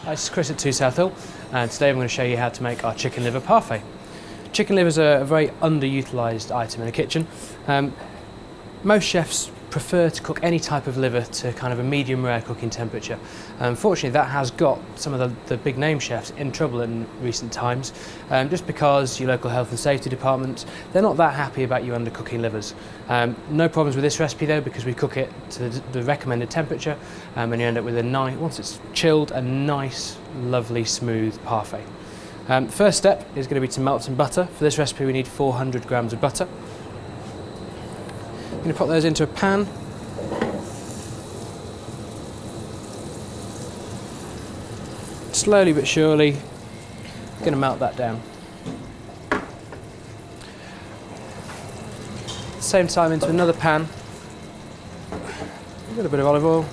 Hi, this is Chris at 2 South Hill, and today I'm going to show you how to make our chicken liver parfait. Chicken livers are a very underutilised item in a kitchen. Most chefs prefer to cook any type of liver to kind of a medium rare cooking temperature. Unfortunately, that has got some of the big name chefs in trouble in recent times, just because your local health and safety department, they're not that happy about you undercooking livers. No problems with this recipe though, because we cook it to the recommended temperature, and you end up with a nice, once it's chilled, a nice, lovely, smooth parfait. First step is going to be to melt some butter. For this recipe we need 400 grams of butter. I'm going to put those into a pan. Slowly but surely, I'm going to melt that down. At the same time, into another pan, a little bit of olive oil.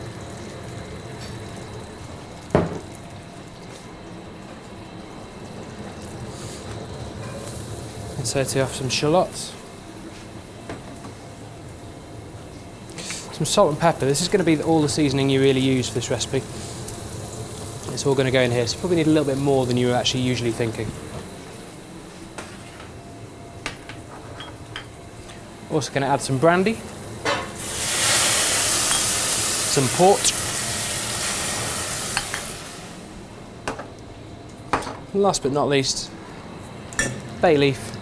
Insert off some shallots. Some salt and pepper. This is going to be all the seasoning you really use for this recipe. It's all going to go in here, so you probably need a little bit more than you were actually usually thinking. Also going to add some brandy, some port, and last but not least, a bay leaf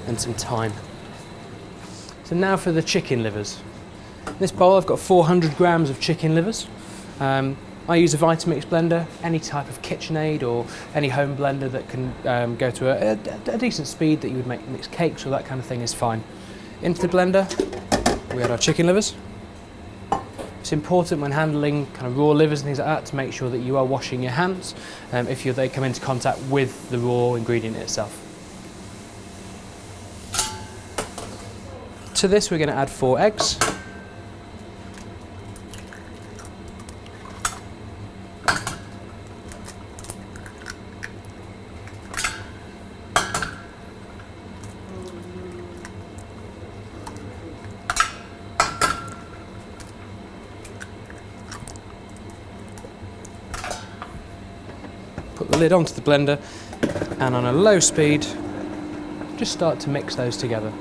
and some thyme. So now for the chicken livers. In this bowl I've got 400 grams of chicken livers. I use a Vitamix blender, any type of KitchenAid or any home blender that can go to a decent speed that you would mix cakes or that kind of thing is fine. Into the blender we add our chicken livers. It's important when handling kind of raw livers and things like that to make sure that you are washing your hands if they come into contact with the raw ingredient itself. To this we're going to add 4 eggs. Put the lid onto the blender and on a low speed just start to mix those together.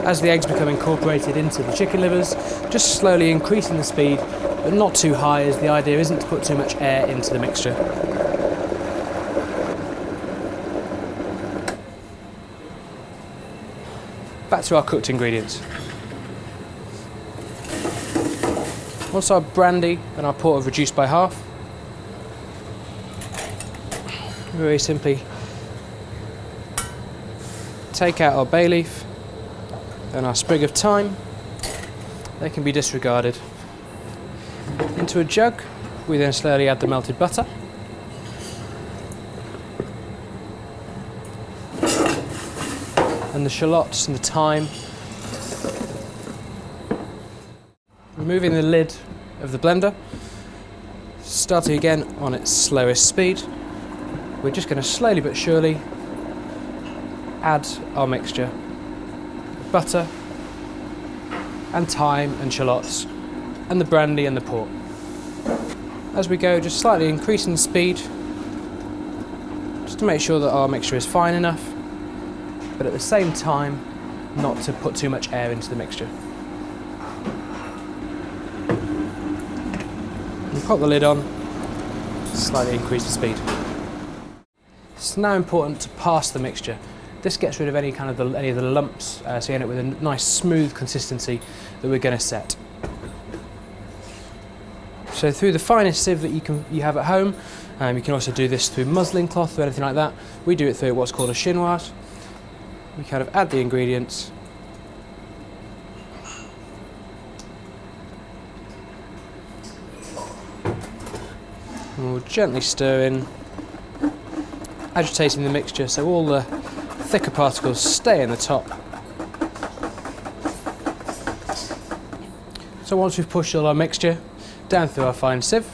As the eggs become incorporated into the chicken livers, just slowly increasing the speed, but not too high, as the idea isn't to put too much air into the mixture. Back to our cooked ingredients. Once our brandy and our port have reduced by half, very simply take out our bay leaf and our sprig of thyme. They can be disregarded. Into a jug, we then slowly add the melted butter. And the shallots and the thyme. Removing the lid of the blender, starting again on its slowest speed. We're just going to slowly but surely add our mixture. Butter and thyme and shallots and the brandy and the port. As we go, just slightly increasing the speed just to make sure that our mixture is fine enough, but at the same time not to put too much air into the mixture. And pop the lid on, slightly increase the speed. It's now important to pass the mixture. This gets rid of any of the lumps, so you end up with a nice smooth consistency that we're going to set. So through the finest sieve that you have at home, you can also do this through muslin cloth or anything like that. We do it through what's called a chinoise. We kind of add the ingredients. And we'll gently stir in, agitating the mixture so all the thicker particles stay in the top. So once we've pushed all our mixture down through our fine sieve,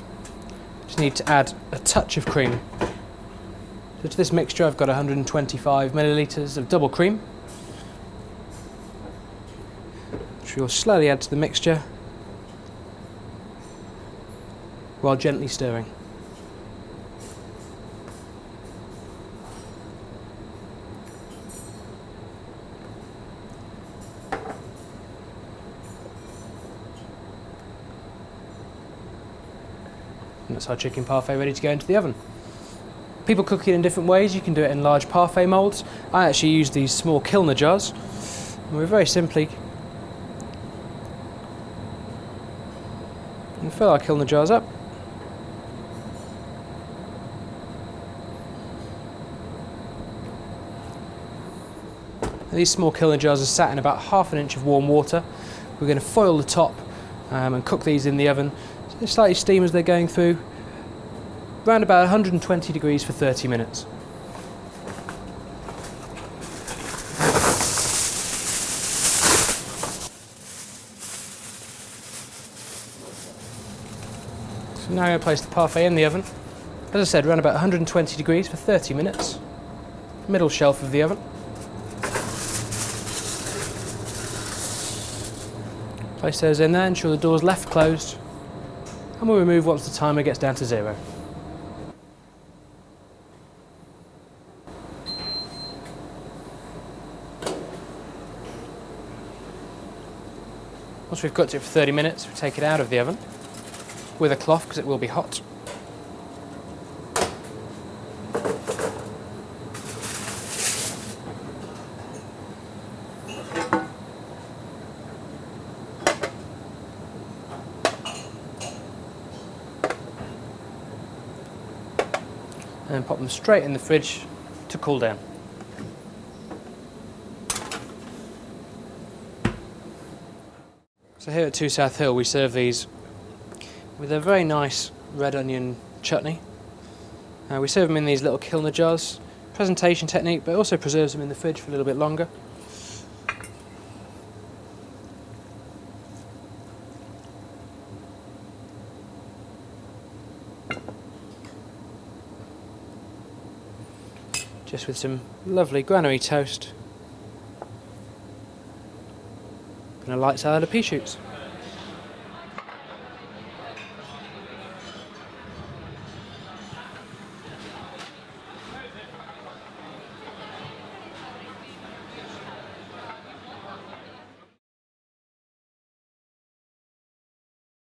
just need to add a touch of cream. So to this mixture I've got 125 millilitres of double cream, which we'll slowly add to the mixture. while gently stirring. And that's our chicken parfait ready to go into the oven. People cook it in different ways. You can do it in large parfait moulds. I actually use these small Kilner jars. And we're very simply and fill our Kilner jars up. These small Kilner jars are sat in about ½ inch of warm water. We're going to foil the top and cook these in the oven. So they slightly steam as they're going through, around about 120 degrees for 30 minutes. So now I'm going to place the parfait in the oven. As I said, around about 120 degrees for 30 minutes. Middle shelf of the oven. Place those in there, ensure the door's left closed, and we'll remove once the timer gets down to 0. Once we've cooked it for 30 minutes, we take it out of the oven with a cloth because it will be hot. And pop them straight in the fridge to cool down. So here at 2 South Hill we serve these with a very nice red onion chutney. We serve them in these little Kilner jars. Presentation technique, but also preserves them in the fridge for a little bit longer. Just with some lovely granary toast and a light salad of pea shoots.